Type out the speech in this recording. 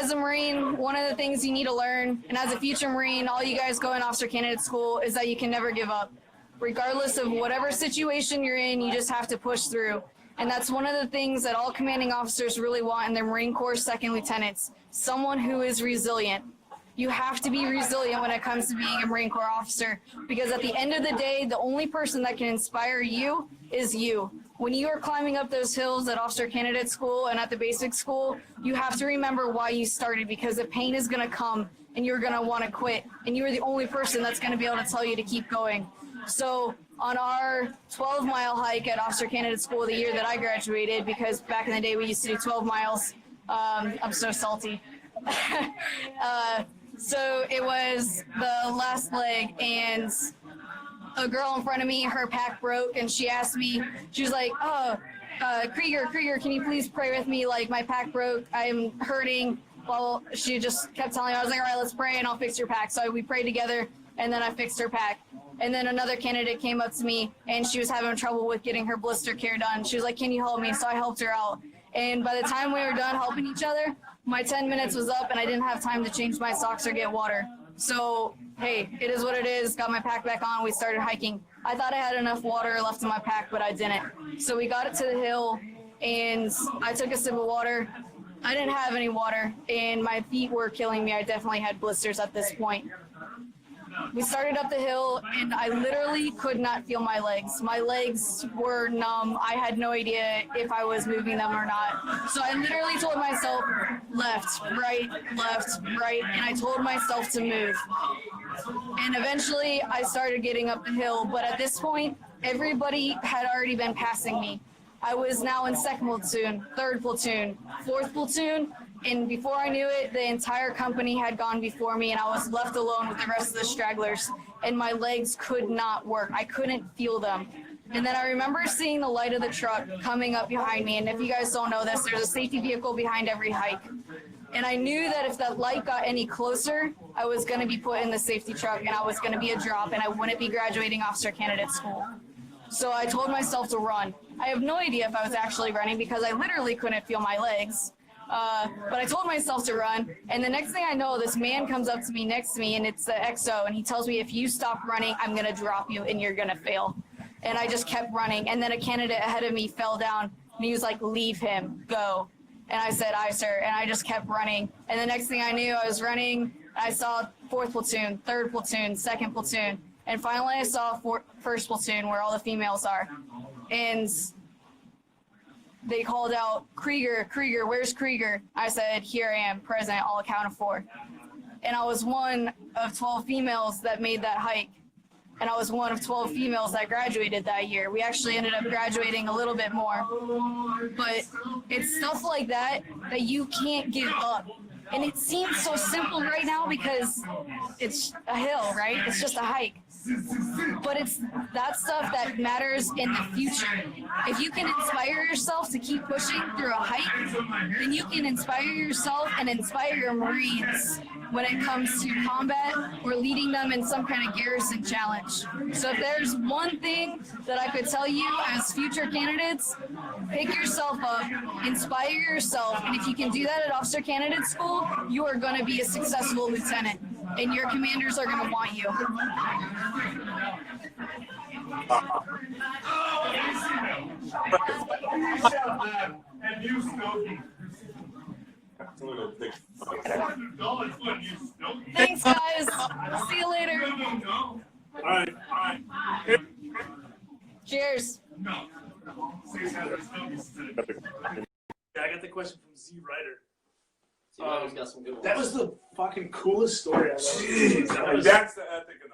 as a Marine, one of the things you need to learn, and as a future Marine, all you guys go in officer candidate school, is that you can never give up. Regardless of whatever situation you're in, you just have to push through. And that's one of the things that all commanding officers really want in their Marine Corps second lieutenants, someone who is resilient. You have to be resilient when it comes to being a Marine Corps officer, because at the end of the day, the only person that can inspire you is you. When you are climbing up those hills at officer candidate school and at the basic school, you have to remember why you started, because the pain is going to come and you're going to want to quit, and you're the only person that's going to be able to tell you to keep going. So on our 12-mile hike at officer candidate school the year that I graduated, because back in the day we used to do 12 miles, I'm so salty. So it was the last leg, and a girl in front of me, her pack broke, and she asked me, she was like, oh, Krieger, can you please pray with me? Like, my pack broke, I'm hurting. Well, she just kept telling me, I was like, all right, let's pray and I'll fix your pack. So we prayed together, and then I fixed her pack. And then another candidate came up to me, and she was having trouble with getting her blister care done. She was like, can you help me? So I helped her out. And by the time we were done helping each other, my 10 minutes was up, and I didn't have time to change my socks or get water. So, hey, it is what it is. Got my pack back on. We started hiking. I thought I had enough water left in my pack, but I didn't. So we got it to the hill, and I took a sip of water. I didn't have any water, and my feet were killing me. I definitely had blisters at this point. We started up the hill, and I literally could not feel my legs. My legs were numb. I had no idea if I was moving them or not. So I literally told myself, left, right, and I told myself to move. And eventually, I started getting up the hill, but at this point, everybody had already been passing me. I was now in 2nd platoon, 3rd platoon, 4th platoon, and before I knew it, the entire company had gone before me, and I was left alone with the rest of the stragglers, and my legs could not work. I couldn't feel them. And then I remember seeing the light of the truck coming up behind me, and if you guys don't know this, there's a safety vehicle behind every hike. And I knew that if that light got any closer, I was going to be put in the safety truck, and I was going to be a drop, and I wouldn't be graduating officer candidate school. So I told myself to run. I have no idea if I was actually running, because I literally couldn't feel my legs. But I told myself to run, and the next thing I know, this man comes up to me next to me, and it's the XO, and he tells me, if you stop running, I'm going to drop you, and you're going to fail. And I just kept running, and then a candidate ahead of me fell down, and he was like, leave him, go. And I said, aye, sir, and I just kept running. And the next thing I knew, I was running, I saw 4th platoon, 3rd platoon, 2nd platoon, and finally I saw 1st platoon, where all the females are. And they called out, Krieger, where's Krieger? I said, here I am, present, all accounted for. And I was one of 12 females that made that hike. And I was one of 12 females that graduated that year. We actually ended up graduating a little bit more. But it's stuff like that that you can't give up. And it seems so simple right now because it's a hill, right? It's just a hike. But it's that stuff that matters in the future. If you can inspire yourself to keep pushing through a hike, then you can inspire yourself and inspire your Marines when it comes to combat or leading them in some kind of garrison challenge. So if there's one thing that I could tell you as future candidates, pick yourself up, inspire yourself, and if you can do that at officer candidate school, you are going to be a successful lieutenant, and your commanders are going to want you. Thanks, guys. See you later. All right. Cheers. Yeah, I got the question from Z Ryder. Got some good ones. That was the fucking coolest story I've ever heard. That's the ethic of